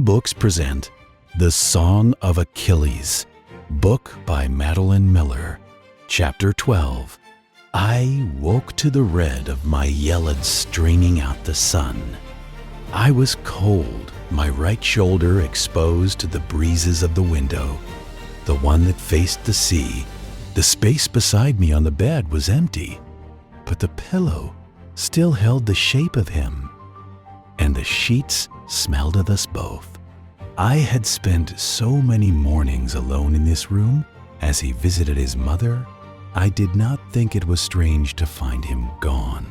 eBooks present The Song of Achilles, book by Madeline Miller, Chapter 12. I woke to the red of my yelled straining out the sun. I was cold, my right shoulder exposed to the breezes of the window, the one that faced the sea. The space beside me on the bed was empty, but the pillow still held the shape of him, and the sheets smelled of us both. I had spent so many mornings alone in this room as he visited his mother. I did not think it was strange to find him gone.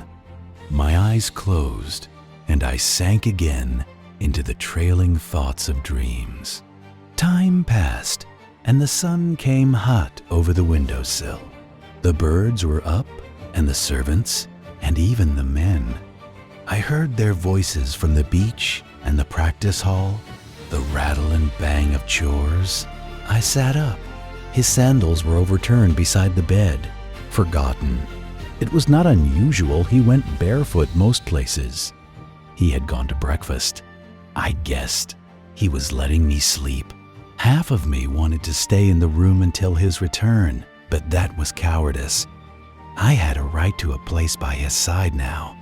My eyes closed, and I sank again into the trailing thoughts of dreams. Time passed, and the sun came hot over the windowsill. The birds were up, and the servants, and even the men. I heard their voices from the beach and the practice hall, the rattle and bang of chores. I sat up. His sandals were overturned beside the bed, forgotten. It was not unusual he went barefoot most places. He had gone to breakfast. I guessed he was letting me sleep. Half of me wanted to stay in the room until his return, but that was cowardice. I had a right to a place by his side now,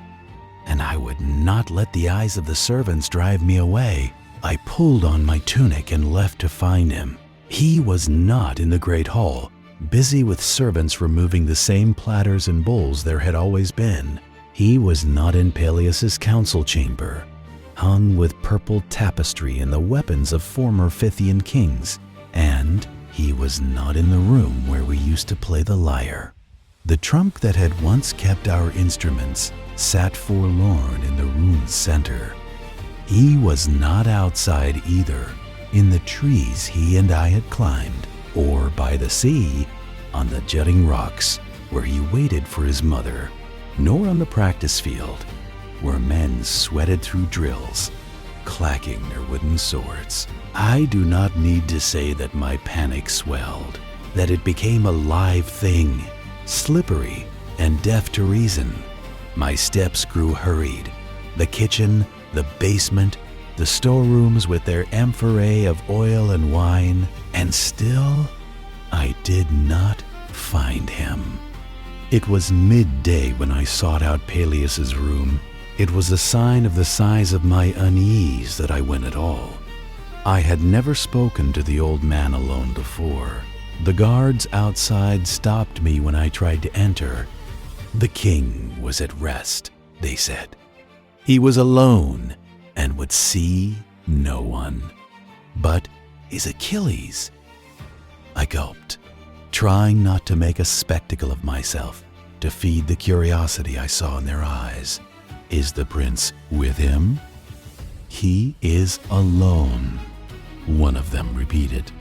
and I would not let the eyes of the servants drive me away. I pulled on my tunic and left to find him. He was not in the great hall, busy with servants removing the same platters and bowls there had always been. He was not in Peleus's council chamber, hung with purple tapestry and the weapons of former Pythian kings, and he was not in the room where we used to play the lyre. The trunk that had once kept our instruments sat forlorn in the room's center. He was not outside either, in the trees he and I had climbed, or by the sea, on the jutting rocks where he waited for his mother, nor on the practice field, where men sweated through drills, clacking their wooden swords. I do not need to say that my panic swelled, that it became a live thing, slippery and deaf to reason. My steps grew hurried. The kitchen, the basement, the storerooms with their amphorae of oil and wine, and still I did not find him. It was midday when I sought out Peleus's room. It was a sign of the size of my unease that I went at all. I had never spoken to the old man alone before. The guards outside stopped me when I tried to enter. The king was at rest, they said. He was alone and would see no one. But his Achilles? I gulped, trying not to make a spectacle of myself, to feed the curiosity I saw in their eyes. Is the prince with him? He is alone, one of them repeated.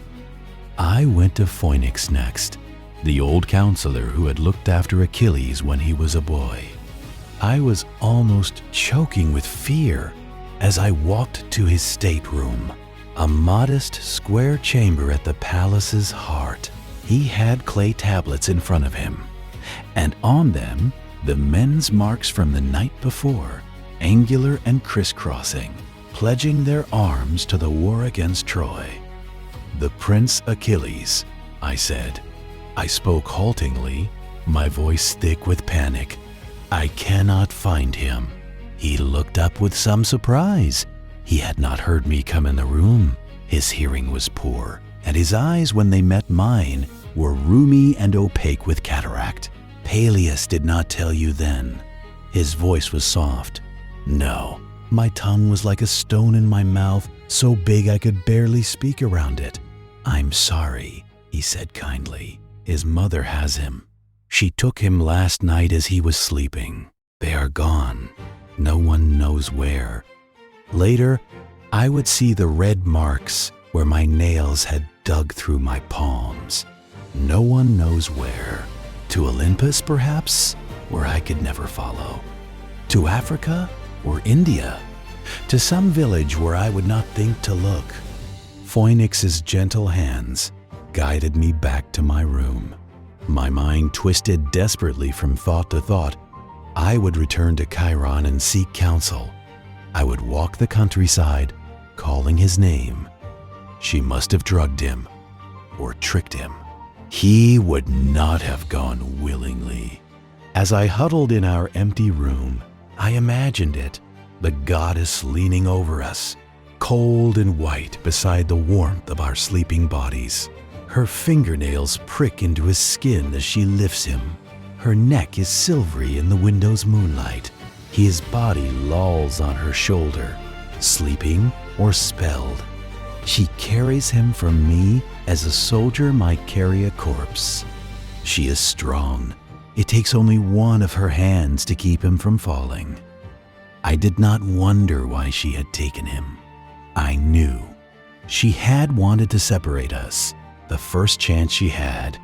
I went to Phoenix next, the old counselor who had looked after Achilles when he was a boy. I was almost choking with fear as I walked to his stateroom, a modest square chamber at the palace's heart. He had clay tablets in front of him, and on them the men's marks from the night before, angular and crisscrossing, pledging their arms to the war against Troy. The Prince Achilles, I said. I spoke haltingly, my voice thick with panic. I cannot find him. He looked up with some surprise. He had not heard me come in the room. His hearing was poor, and his eyes, when they met mine, were rheumy and opaque with cataract. Peleus did not tell you then. His voice was soft. No, my tongue was like a stone in my mouth, so big I could barely speak around it. I'm sorry, he said kindly. His mother has him. She took him last night as he was sleeping. They are gone. No one knows where. Later, I would see the red marks where my nails had dug through my palms. No one knows where. To Olympus, perhaps, where I could never follow. To Africa or India. To some village where I would not think to look. Phoenix's gentle hands guided me back to my room. My mind twisted desperately from thought to thought. I would return to Chiron and seek counsel. I would walk the countryside, calling his name. She must have drugged him or tricked him. He would not have gone willingly. As I huddled in our empty room, I imagined it, the goddess leaning over us, cold and white beside the warmth of our sleeping bodies. Her fingernails prick into his skin as she lifts him. Her neck is silvery in the window's moonlight. His body lolls on her shoulder, sleeping or spelled. She carries him from me as a soldier might carry a corpse. She is strong. It takes only one of her hands to keep him from falling. I did not wonder why she had taken him. I knew. She had wanted to separate us, the first chance she had,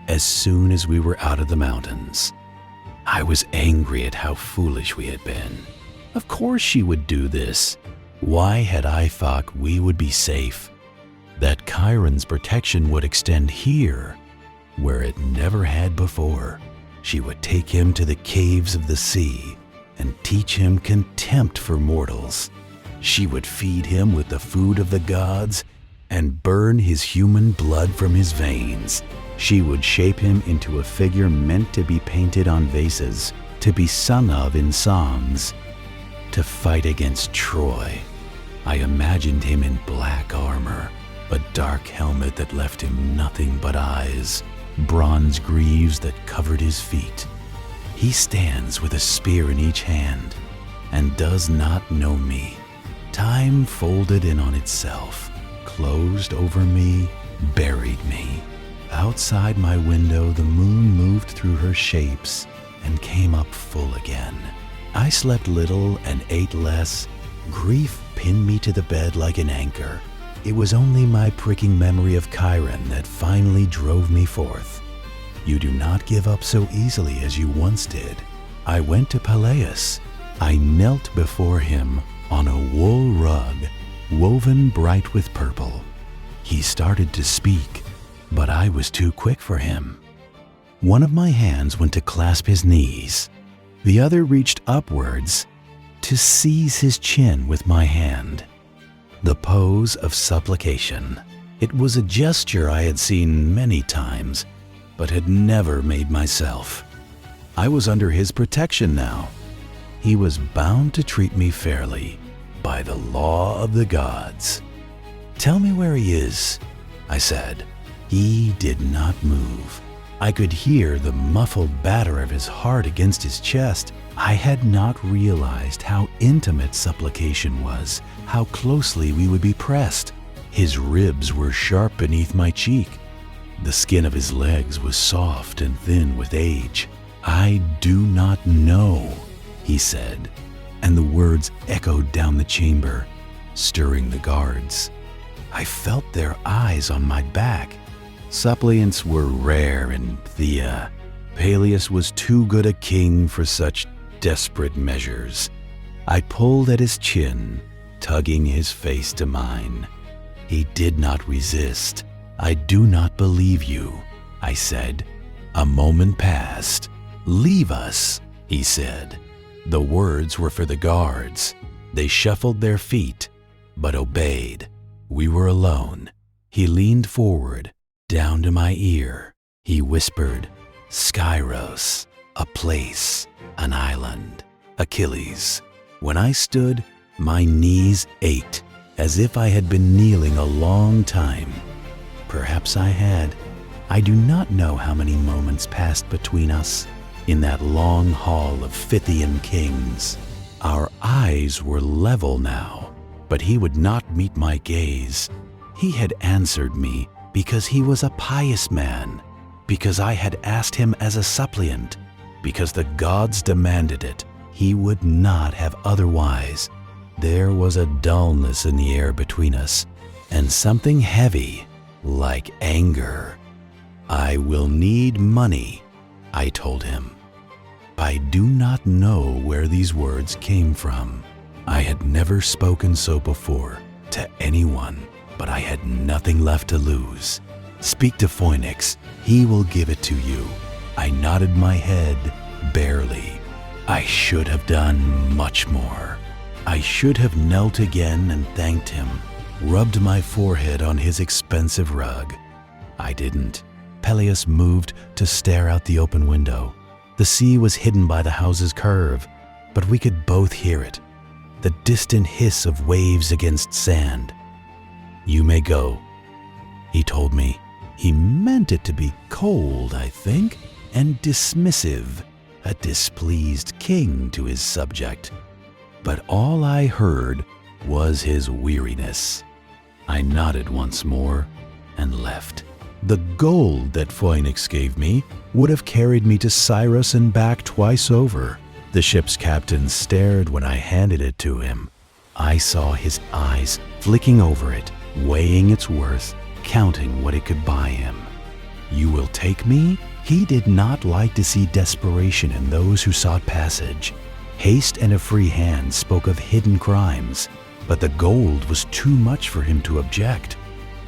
as soon as we were out of the mountains. I was angry at how foolish we had been. Of course she would do this. Why had I thought we would be safe? That Chiron's protection would extend here, where it never had before. She would take him to the caves of the sea and teach him contempt for mortals. She would feed him with the food of the gods and burn his human blood from his veins. She would shape him into a figure meant to be painted on vases, to be sung of in songs. To fight against Troy, I imagined him in black armor, a dark helmet that left him nothing but eyes, bronze greaves that covered his feet. He stands with a spear in each hand and does not know me. Time folded in on itself, closed over me, buried me. Outside my window, the moon moved through her shapes and came up full again. I slept little and ate less. Grief pinned me to the bed like an anchor. It was only my pricking memory of Chiron that finally drove me forth. You do not give up so easily as you once did. I went to Peleus. I knelt before him on a wool rug, woven bright with purple. He started to speak, but I was too quick for him. One of my hands went to clasp his knees. The other reached upwards to seize his chin with my hand. The pose of supplication. It was a gesture I had seen many times, but had never made myself. I was under his protection now. He was bound to treat me fairly, by the law of the gods. "Tell me where he is," I said. He did not move. I could hear the muffled batter of his heart against his chest. I had not realized how intimate supplication was, how closely we would be pressed. His ribs were sharp beneath my cheek. The skin of his legs was soft and thin with age. "I do not know," he said, and the words echoed down the chamber, stirring the guards. I felt their eyes on my back. Suppliants were rare in Thea. Peleus was too good a king for such desperate measures. I pulled at his chin, tugging his face to mine. He did not resist. "I do not believe you," I said. A moment passed. "Leave us," he said. The words were for the guards. They shuffled their feet, but obeyed. We were alone. He leaned forward, down to my ear. He whispered, "Skyros, a place, an island, Achilles." When I stood, my knees ached, as if I had been kneeling a long time. Perhaps I had. I do not know how many moments passed between us in that long hall of Pythian kings. Our eyes were level now, but he would not meet my gaze. He had answered me because he was a pious man, because I had asked him as a suppliant, because the gods demanded it. He would not have otherwise. There was a dullness in the air between us, and something heavy, like anger. "I will need money," I told him. I do not know where these words came from. I had never spoken so before to anyone, but I had nothing left to lose. "Speak to Phoenix, he will give it to you." I nodded my head, barely. I should have done much more. I should have knelt again and thanked him, rubbed my forehead on his expensive rug. I didn't. Peleus moved to stare out the open window. The sea was hidden by the house's curve, but we could both hear it, the distant hiss of waves against sand. "You may go," he told me. He meant it to be cold, I think, and dismissive, a displeased king to his subject. But all I heard was his weariness. I nodded once more and left. The gold that Phoenix gave me would have carried me to Cyrus and back twice over. The ship's captain stared when I handed it to him. I saw his eyes flicking over it, weighing its worth, counting what it could buy him. "You will take me?" He did not like to see desperation in those who sought passage. Haste and a free hand spoke of hidden crimes, but the gold was too much for him to object.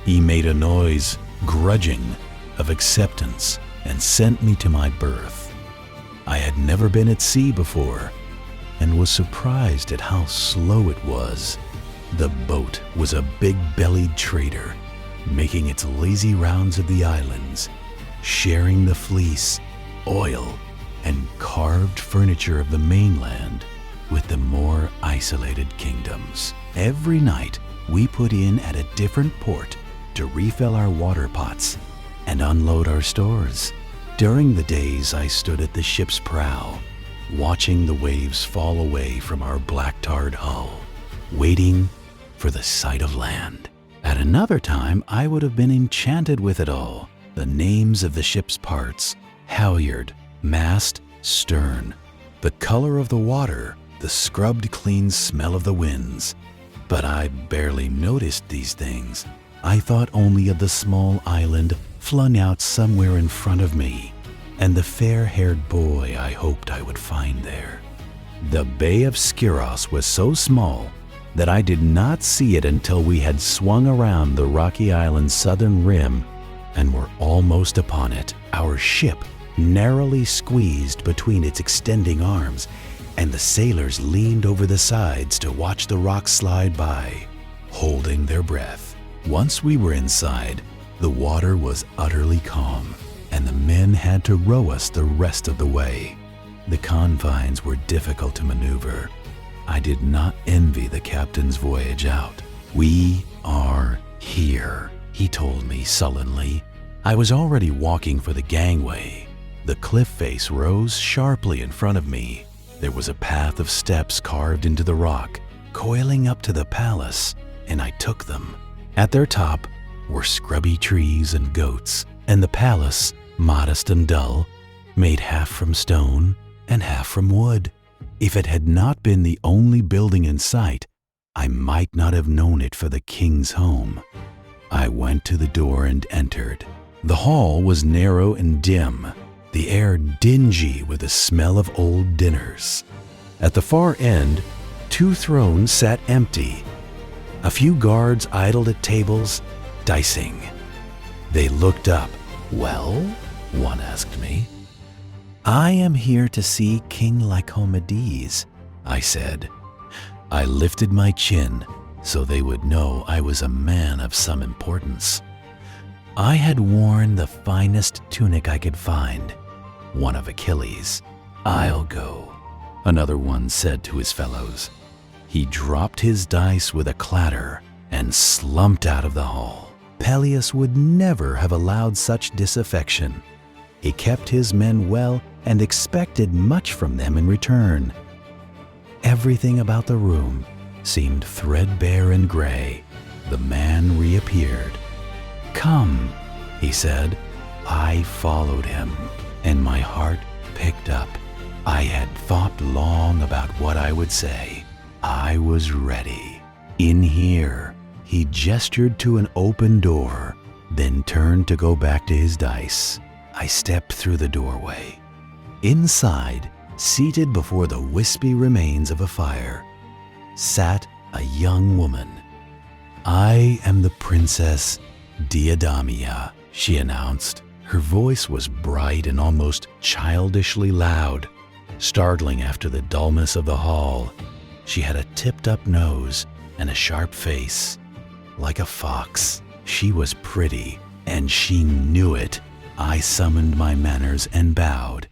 He made a noise, grudging, of acceptance and sent me to my berth. I had never been at sea before and was surprised at how slow it was. The boat was a big-bellied trader, making its lazy rounds of the islands, sharing the fleece, oil, and carved furniture of the mainland with the more isolated kingdoms. Every night, we put in at a different port to refill our water pots and unload our stores. During the days, I stood at the ship's prow, watching the waves fall away from our black-tarred hull, waiting for the sight of land. At another time, I would have been enchanted with it all. The names of the ship's parts, halyard, mast, stern, the color of the water, the scrubbed clean smell of the winds. But I barely noticed these things. I thought only of the small island flung out somewhere in front of me, and the fair-haired boy I hoped I would find there. The Bay of Skyros was so small that I did not see it until we had swung around the rocky island's southern rim and were almost upon it. Our ship narrowly squeezed between its extending arms, and the sailors leaned over the sides to watch the rocks slide by, holding their breath. Once we were inside, the water was utterly calm, and the men had to row us the rest of the way. The confines were difficult to maneuver. I did not envy the captain's voyage out. "We are here," he told me sullenly. I was already walking for the gangway. The cliff face rose sharply in front of me. There was a path of steps carved into the rock, coiling up to the palace, and I took them. At their top were scrubby trees and goats, and the palace, modest and dull, made half from stone and half from wood. If it had not been the only building in sight, I might not have known it for the king's home. I went to the door and entered. The hall was narrow and dim, the air dingy with the smell of old dinners. At the far end, 2 thrones sat empty. A few guards idled at tables, dicing. They looked up. "Well?" one asked me. "I am here to see King Lycomedes," I said. I lifted my chin so they would know I was a man of some importance. I had worn the finest tunic I could find, one of Achilles. "I'll go," another one said to his fellows. He dropped his dice with a clatter and slumped out of the hall. Peleus would never have allowed such disaffection. He kept his men well and expected much from them in return. Everything about the room seemed threadbare and gray. The man reappeared. "Come," he said. I followed him, and my heart picked up. I had thought long about what I would say. I was ready. "In here," he gestured to an open door, then turned to go back to his dice. I stepped through the doorway. Inside, seated before the wispy remains of a fire, sat a young woman. "I am the Princess Diadamia," she announced. Her voice was bright and almost childishly loud, startling after the dullness of the hall. She had a tipped-up nose and a sharp face, like a fox. She was pretty, and she knew it. I summoned my manners and bowed.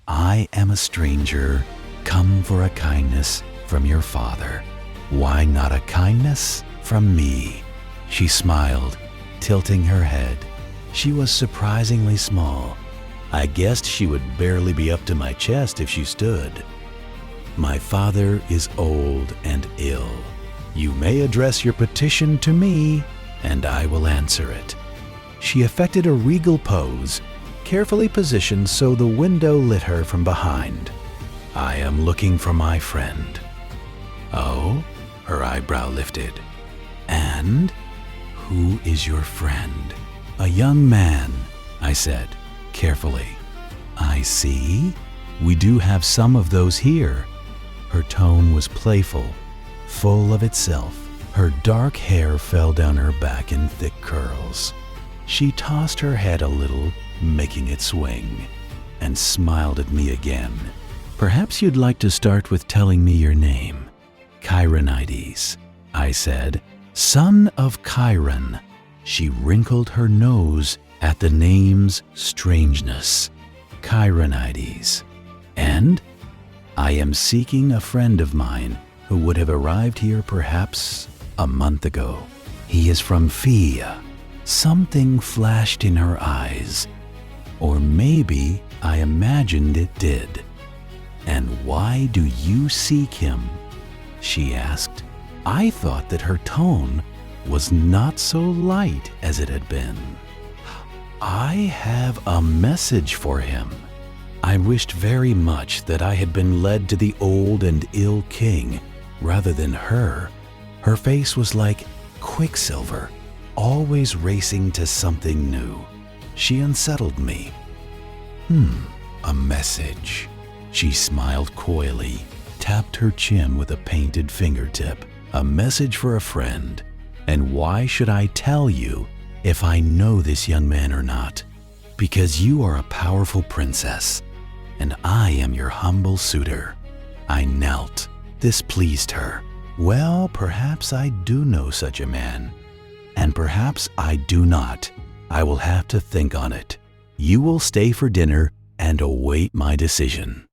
"I am a stranger, come for a kindness from your father. Why not a kindness from me?" She smiled, tilting her head. She was surprisingly small. I guessed she would barely be up to my chest if she stood. "My father is old and ill. You may address your petition to me, and I will answer it." She affected a regal pose, carefully positioned so the window lit her from behind. "I am looking for my friend." "Oh?" Her eyebrow lifted. "And who is your friend?" "A young man," I said, carefully. "I see. We do have some of those here." Her tone was playful, full of itself. Her dark hair fell down her back in thick curls. She tossed her head a little, making it swing, and smiled at me again. "Perhaps you'd like to start with telling me your name." "Chironides," I said. "Son of Chiron." She wrinkled her nose at the name's strangeness. "Chironides. And I am seeking a friend of mine who would have arrived here perhaps a month ago. He is from Phthia." Something flashed in her eyes. Or maybe I imagined it did. "And why do you seek him?" she asked. I thought that her tone was not so light as it had been. "I have a message for him." I wished very much that I had been led to the old and ill king rather than her. Her face was like quicksilver, always racing to something new. She unsettled me. A message." She smiled coyly, tapped her chin with a painted fingertip. "A message for a friend. And why should I tell you if I know this young man or not? Because you are a powerful princess, and I am your humble suitor." I knelt. This pleased her. "Well, perhaps I do know such a man, and perhaps I do not. I will have to think on it. You will stay for dinner and await my decision.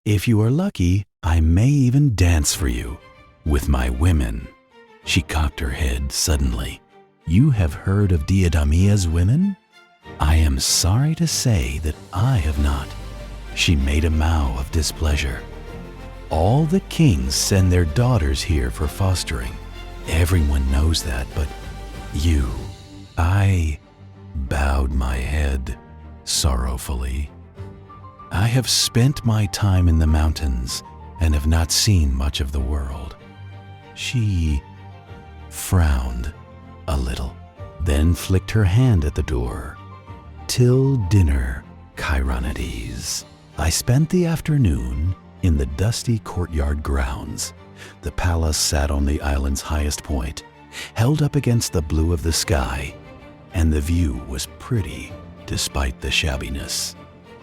If you are lucky, I may even dance for you with my women." She cocked her head suddenly. "You have heard of Diademia's women?" "I am sorry to say that I have not." She made a mow of displeasure. "All the kings send their daughters here for fostering. Everyone knows that, but you..." I bowed my head sorrowfully. "I have spent my time in the mountains and have not seen much of the world." She frowned a little, then flicked her hand at the door. "Till dinner, Chironides." I spent the afternoon in the dusty courtyard grounds. The palace sat on the island's highest point, held up against the blue of the sky, and the view was pretty despite the shabbiness.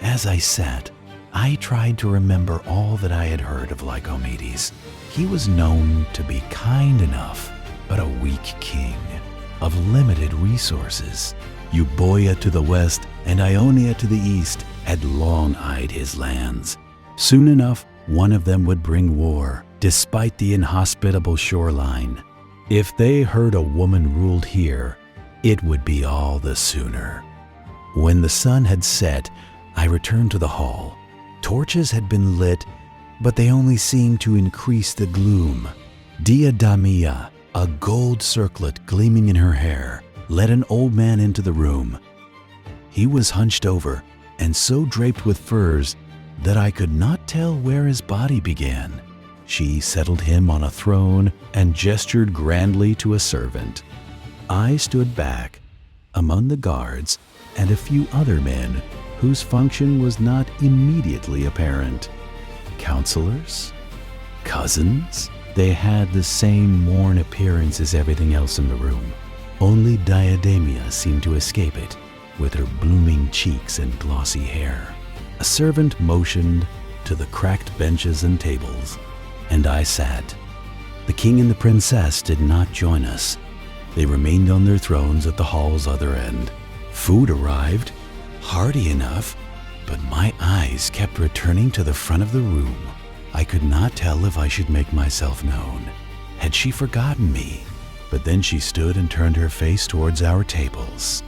As I sat, I tried to remember all that I had heard of Lycomedes. He was known to be kind enough, but a weak king, of limited resources. Euboea to the west and Ionia to the east had long eyed his lands. Soon enough, one of them would bring war, despite the inhospitable shoreline. If they heard a woman ruled here, it would be all the sooner. When the sun had set, I returned to the hall. Torches had been lit, but they only seemed to increase the gloom. Diademia, a gold circlet gleaming in her hair, led an old man into the room. He was hunched over and so draped with furs that I could not tell where his body began. She settled him on a throne and gestured grandly to a servant. I stood back among the guards and a few other men whose function was not immediately apparent. Counselors? Cousins? They had the same worn appearance as everything else in the room. Only Diademia seemed to escape it, with her blooming cheeks and glossy hair. A servant motioned to the cracked benches and tables, and I sat, The king and the princess did not join us. They remained on their thrones at the hall's other end. Food arrived, hearty enough, but my eyes kept returning to the front of the room. I could not tell if I should make myself known. Had she forgotten me? But then she stood and turned her face towards our tables.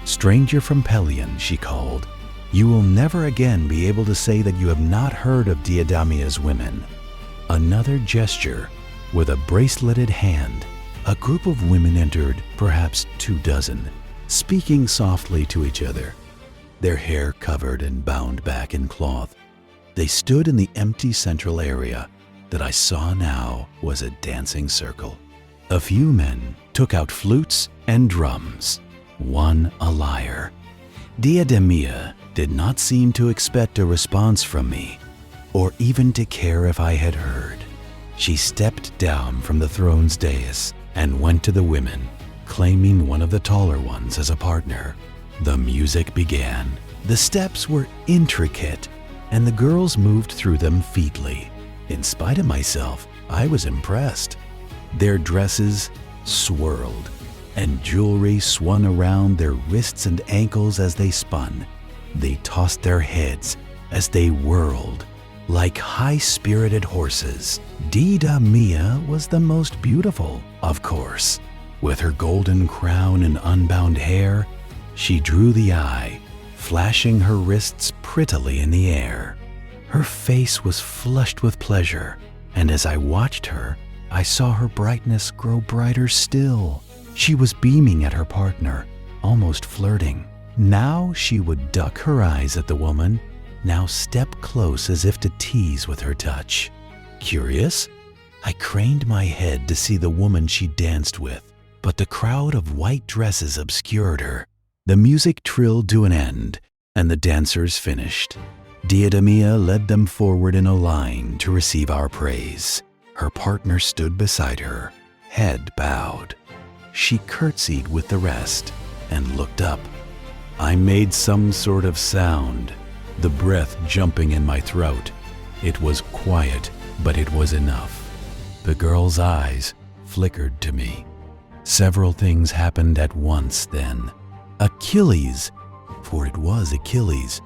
"Stranger from Pelion," she called, "you will never again be able to say that you have not heard of Deidamea's women." Another gesture. With a braceleted hand, a group of women entered, perhaps 24, speaking softly to each other, their hair covered and bound back in cloth. They stood in the empty central area that I saw now was a dancing circle. A few men took out flutes and drums, one a lyre. Deidamia did not seem to expect a response from me, or even to care if I had heard. She stepped down from the throne's dais and went to the women, claiming one of the taller ones as a partner. The music began. The steps were intricate, and the girls moved through them featly. In spite of myself, I was impressed. Their dresses swirled, and jewelry swung around their wrists and ankles as they spun. They tossed their heads as they whirled, like high-spirited horses. Deidamia was the most beautiful, of course. With her golden crown and unbound hair, she drew the eye, flashing her wrists prettily in the air. Her face was flushed with pleasure, and as I watched her, I saw her brightness grow brighter still. She was beaming at her partner, almost flirting. Now she would duck her eyes at the woman, now step close as if to tease with her touch. Curious, I craned my head to see the woman she danced with, but the crowd of white dresses obscured her. The music trilled to an end, and the dancers finished. Deidamia led them forward in a line to receive our praise. Her partner stood beside her, head bowed. She curtsied with the rest and looked up. I made some sort of sound, the breath jumping in my throat. It was quiet, but it was enough. The girl's eyes flickered to me. Several things happened at once then. Achilles, for it was Achilles,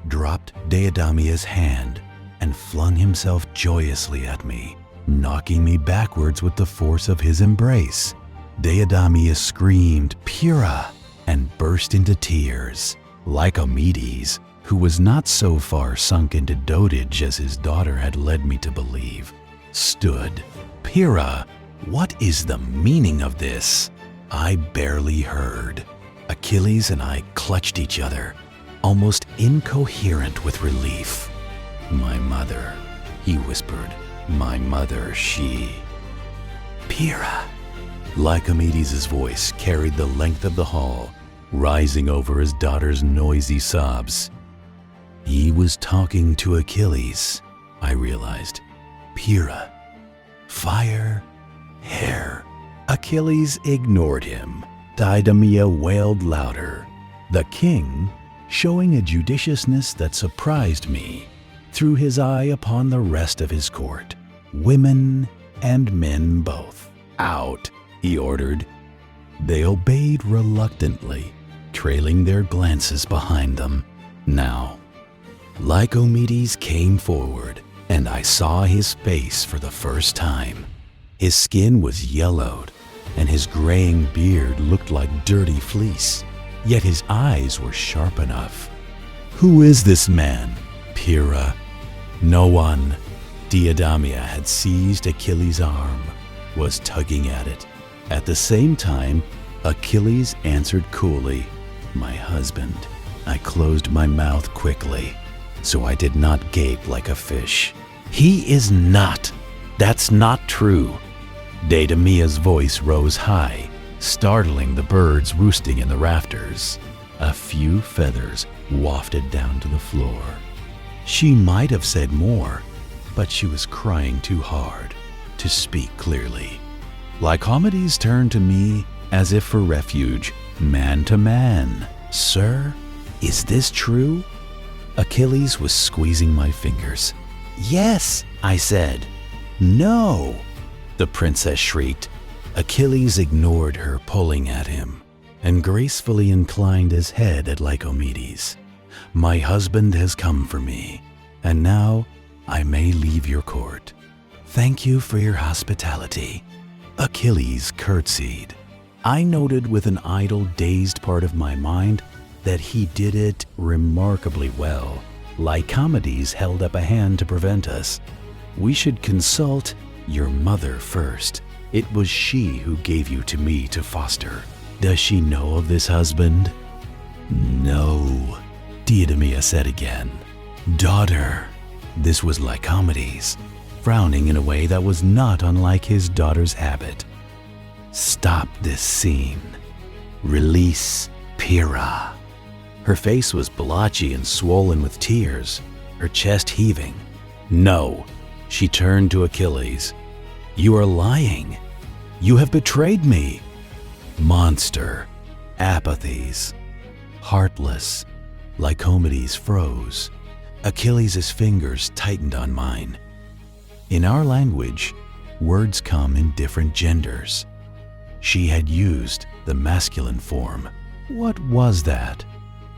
dropped Deidamia's hand and flung himself joyously at me, knocking me backwards with the force of his embrace. Deidamia screamed, "Pyrrha!" and burst into tears. Lycomedes, who was not so far sunk into dotage as his daughter had led me to believe, stood. "Pyrrha, what is the meaning of this?" I barely heard. Achilles and I clutched each other, almost incoherent with relief. "My mother," he whispered. "My mother, she." "Pyrrha." Lycomedes' voice carried the length of the hall, rising over his daughter's noisy sobs. He was talking to Achilles, I realized. Pyrrha. Fire. Hair. Achilles ignored him. Deidamia wailed louder. The king, showing a judiciousness that surprised me, threw his eye upon the rest of his court, women and men both. "Out," he ordered. They obeyed reluctantly, trailing their glances behind them. Now, Lycomedes came forward, and I saw his face for the first time. His skin was yellowed, and his graying beard looked like dirty fleece, yet his eyes were sharp enough. "Who is this man, Pyrrha?" No one. Deidamia had seized Achilles' arm, was tugging at it. At the same time, Achilles answered coolly, "My husband." I closed my mouth quickly, so I did not gape like a fish. "He is not. That's not true." Deidamia's voice rose high, startling the birds roosting in the rafters. A few feathers wafted down to the floor. She might have said more, but she was crying too hard to speak clearly. Lycomedes turned to me as if for refuge, man to man. "Sir, is this true?" Achilles was squeezing my fingers. "Yes," I said. "No." the princess shrieked. Achilles ignored her pulling at him and gracefully inclined his head at Lycomedes. My husband has come for me, and now I may leave your court. Thank you for your hospitality. Achilles curtsied. I noted with an idle, dazed part of my mind that he did it remarkably well. Lycomedes held up a hand to prevent us. We should consult your mother first. It was she who gave you to me to foster. Does she know of this husband? No, Deidameia said again. Daughter. This was Lycomedes, frowning in a way that was not unlike his daughter's habit. Stop this scene. Release Pyrrha. Her face was blotchy and swollen with tears, her chest heaving. No, she turned to Achilles. You are lying. You have betrayed me. Monster. Apathies. Heartless. Lycomedes froze. Achilles' fingers tightened on mine. In our language, words come in different genders. She had used the masculine form. What was that?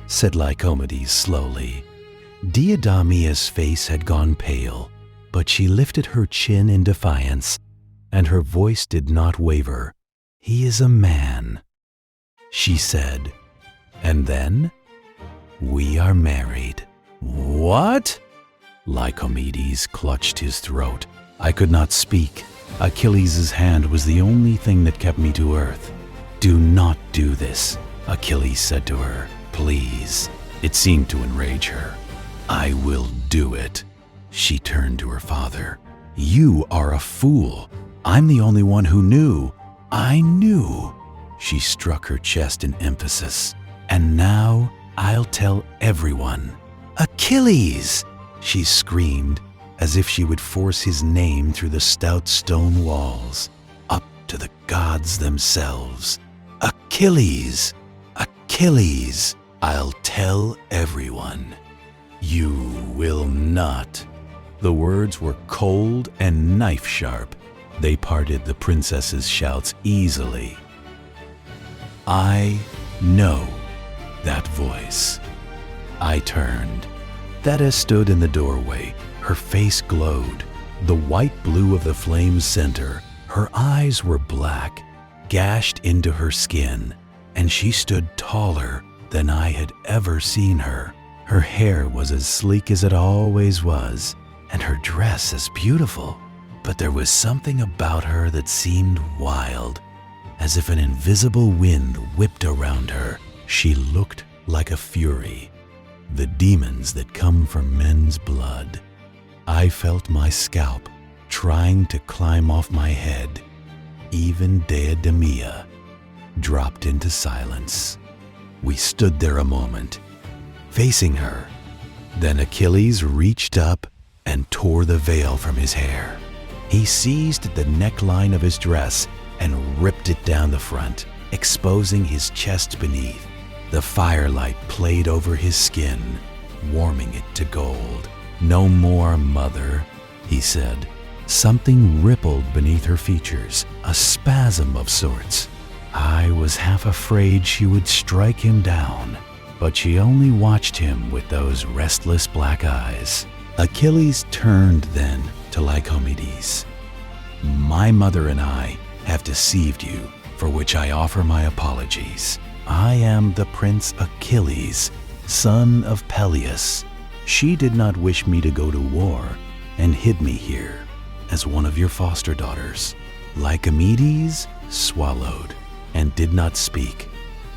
Said Lycomedes slowly. Deidamia's face had gone pale, but she lifted her chin in defiance, and her voice did not waver. He is a man, she said. And then, we are married. What? Lycomedes clutched his throat. I could not speak. Achilles' hand was the only thing that kept me to earth. Do not do this, Achilles said to her. Please. It seemed to enrage her. I will do it. She turned to her father. You are a fool. I'm the only one who knew. I knew. She struck her chest in emphasis. And now I'll tell everyone. Achilles! She screamed, as if she would force his name through the stout stone walls, up to the gods themselves. Achilles! Achilles! I'll tell everyone. You will not. The words were cold and knife-sharp. They parted the princess's shouts easily. I know that voice. I turned. Theta stood in the doorway. Her face glowed, the white blue of the flame's center. Her eyes were black, gashed into her skin, and she stood taller than I had ever seen her. Her hair was as sleek as it always was, and her dress as beautiful. But there was something about her that seemed wild, as if an invisible wind whipped around her. She looked like a fury, the demons that come from men's blood. I felt my scalp trying to climb off my head. Even Deidameia dropped into silence. We stood there a moment, facing her. Then Achilles reached up and tore the veil from his hair. He seized the neckline of his dress and ripped it down the front, exposing his chest beneath. The firelight played over his skin, warming it to gold. No more, mother, he said. Something rippled beneath her features, a spasm of sorts. I was half afraid she would strike him down, but she only watched him with those restless black eyes. Achilles turned then to Lycomedes. My mother and I have deceived you, for which I offer my apologies. I am the Prince Achilles, son of Peleus. She did not wish me to go to war and hid me here as one of your foster daughters. Lycomedes swallowed and did not speak.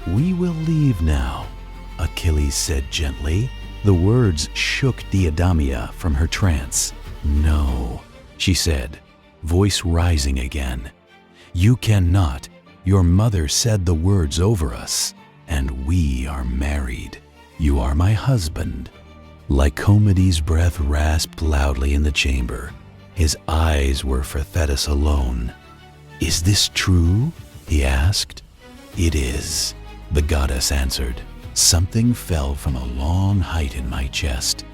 We will leave now, Achilles said gently. The words shook Deidameia from her trance. No, she said, voice rising again. You cannot. Your mother said the words over us, and we are married. You are my husband. Lycomedes' breath rasped loudly in the chamber. His eyes were for Thetis alone. Is this true? He asked. It is, the goddess answered. Something fell from a long height in my chest.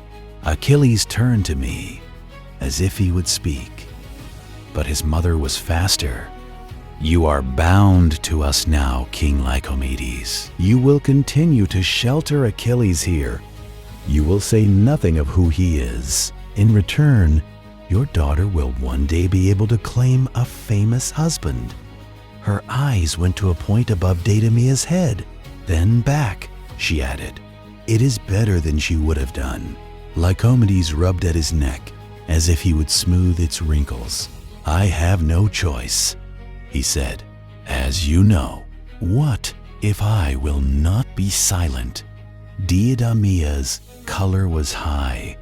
Achilles turned to me, as if he would speak. but his mother was faster. "You are bound to us now, King Lycomedes. You will continue to shelter Achilles here. You will say nothing of who he is. In return, your daughter will one day be able to claim a famous husband." Her eyes went to a point above Deidamia's head, then back, she added. "It is better than she would have done." Lycomedes rubbed at his neck as if he would smooth its wrinkles. "I have no choice," he said. "As you know, what if I will not be silent?" Deidamia's color was high.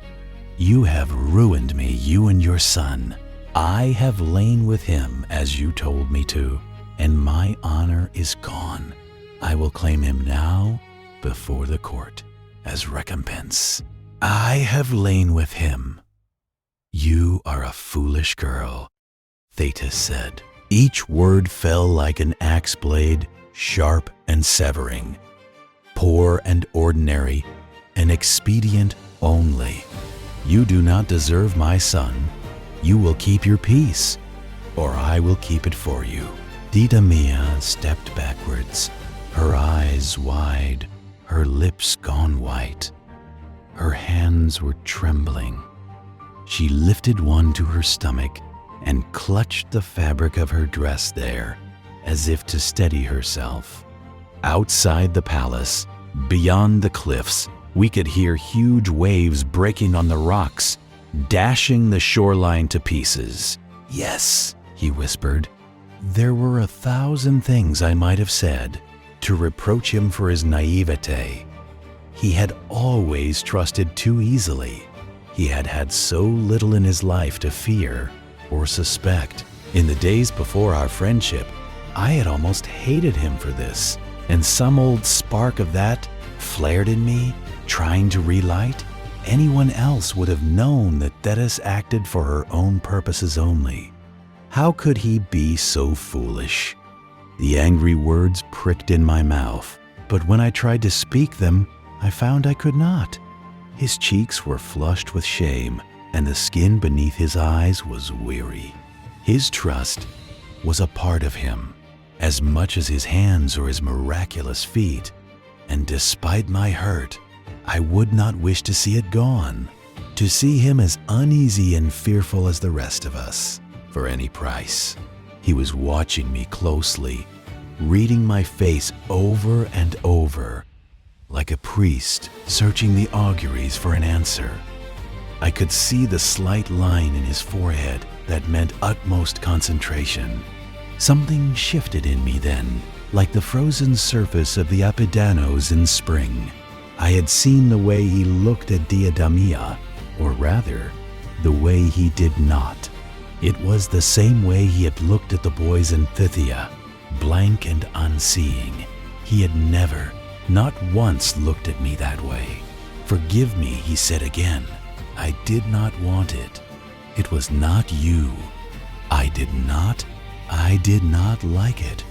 "You have ruined me, you and your son. I have lain with him as you told me to, and my honor is gone. I will claim him now before the court as recompense. I have lain with him." "You are a foolish girl," Thetis said. Each word fell like an axe blade, sharp and severing. Poor and ordinary, an expedient only. "You do not deserve my son. You will keep your peace, or I will keep it for you." Deidamia stepped backwards, her eyes wide, her lips gone white. Her hands were trembling. She lifted one to her stomach and clutched the fabric of her dress there, as if to steady herself. Outside the palace, beyond the cliffs, we could hear huge waves breaking on the rocks, dashing the shoreline to pieces. "Yes," he whispered. There were 1,000 things I might have said to reproach him for his naivete. He had always trusted too easily. He had had so little in his life to fear or suspect. In the days before our friendship, I had almost hated him for this, and some old spark of that flared in me, trying to relight. Anyone else would have known that Thetis acted for her own purposes only. How could he be so foolish? The angry words pricked in my mouth, but when I tried to speak them, I found I could not. His cheeks were flushed with shame, and the skin beneath his eyes was weary. His trust was a part of him, as much as his hands or his miraculous feet, and despite my hurt, I would not wish to see it gone, to see him as uneasy and fearful as the rest of us, for any price. He was watching me closely, reading my face over and over, like a priest searching the auguries for an answer. I could see the slight line in his forehead that meant utmost concentration. Something shifted in me then, like the frozen surface of the Apidanos in spring. I had seen the way he looked at Deidamia, or rather, the way he did not. It was the same way he had looked at the boys in Phthia, blank and unseeing. He had never, not once, looked at me that way. "Forgive me," he said again. "I did not want it. It was not you. I did not like it."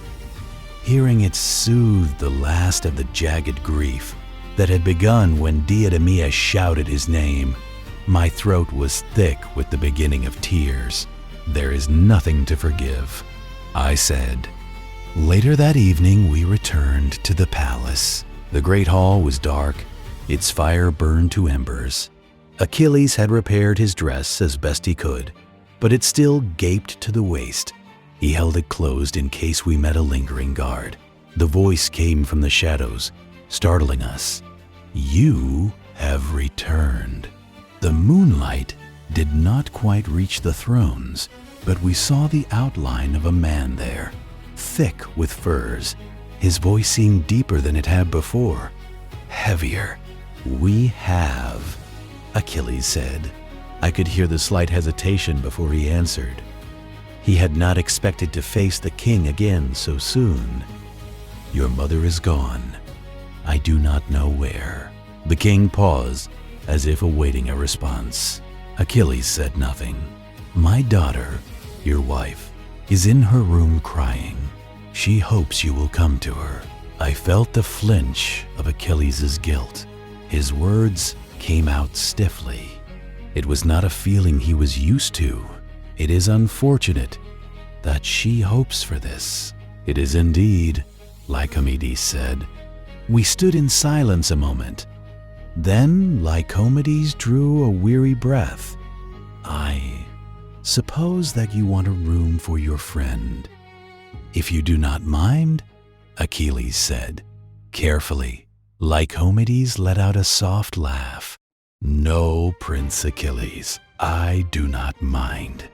Hearing it soothed the last of the jagged grief that had begun when Deidamia shouted his name. My throat was thick with the beginning of tears. "There is nothing to forgive," I said. Later that evening we returned to the palace. The great hall was dark, its fire burned to embers. Achilles had repaired his dress as best he could, but it still gaped to the waist. He held it closed in case we met a lingering guard. The voice came from the shadows, startling us. "You have returned." The moonlight did not quite reach the thrones, but we saw the outline of a man there, thick with furs. His voice seemed deeper than it had before, heavier. "We have," Achilles said. I could hear the slight hesitation before he answered. He had not expected to face the king again so soon. "Your mother is gone. I do not know where." The king paused, as if awaiting a response. Achilles said nothing. "My daughter, your wife, is in her room crying. She hopes you will come to her." I felt the flinch of Achilles' guilt. His words came out stiffly. It was not a feeling he was used to. It is unfortunate that she hopes for this." "It is indeed," Lycomedes said. We stood in silence a moment. Then Lycomedes drew a weary breath. "I suppose that you want a room for your friend. If you do not mind," Achilles said. Carefully, Lycomedes let out a soft laugh. "No, Prince Achilles, I do not mind."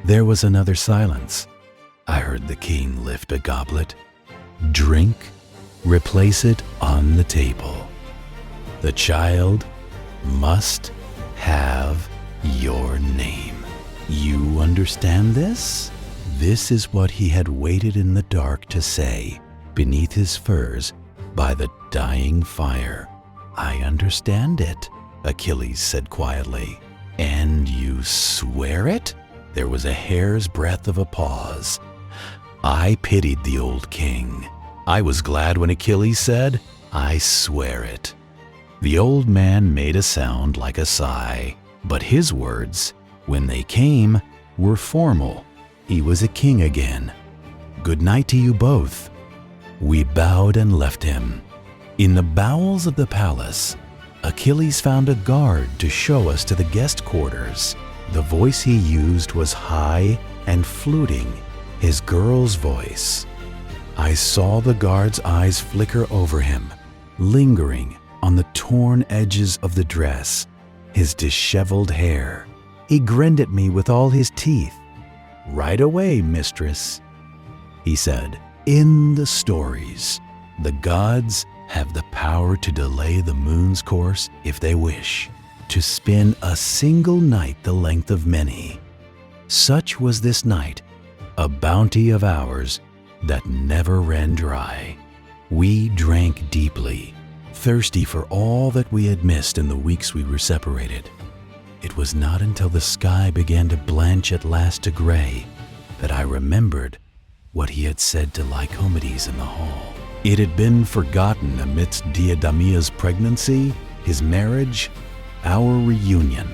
There was another silence. I heard the king lift a goblet. "Drink, replace it on the table. The child must have your name. You understand this?" This is what he had waited in the dark to say, beneath his furs, by the dying fire. "I understand it," Achilles said quietly. "And you swear it?" There was a hair's breadth of a pause. I pitied the old king. I was glad when Achilles said, "I swear it." The old man made a sound like a sigh, but his words, when they came, were formal. He was a king again. "Good night to you both." We bowed and left him. In the bowels of the palace, Achilles found a guard to show us to the guest quarters. The voice he used was high and fluting, his girl's voice. I saw the guard's eyes flicker over him, lingering on the torn edges of the dress, his disheveled hair. He grinned at me with all his teeth. "Right away, mistress," he said. "In the stories, the gods have the power to delay the moon's course if they wish, to spin a single night the length of many. Such was this night, a bounty of ours that never ran dry. We drank deeply, thirsty for all that we had missed in the weeks we were separated. It was not until the sky began to blanch at last to gray that I remembered what he had said to Lycomedes in the hall. It had been forgotten amidst Deidamea's pregnancy, his marriage, our reunion.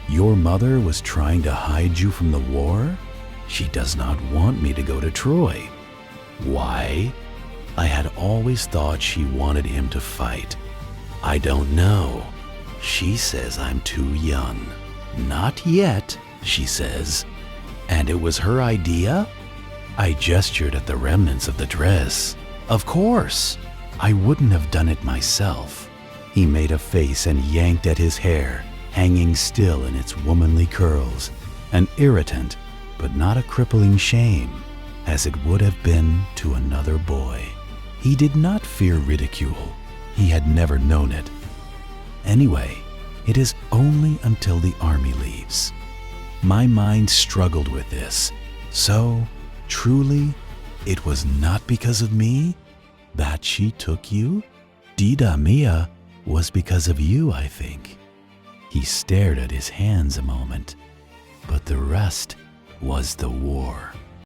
Your mother was trying to hide you from the war? She does not want me to go to Troy. Why? I had always thought she wanted him to fight. I don't know. She says I'm too young. Not yet, she says. And it was her idea? I gestured at the remnants of the dress. Of course. I wouldn't have done it myself. He made a face and yanked at his hair, hanging still in its womanly curls, an irritant, but not a crippling shame, as it would have been to another boy. He did not fear ridicule. He had never known it. Anyway, it is only until the army leaves. My mind struggled with this. So, truly, it was not because of me that she took you? Deidamia was because of you, I think. He stared at his hands a moment, but the rest was the war.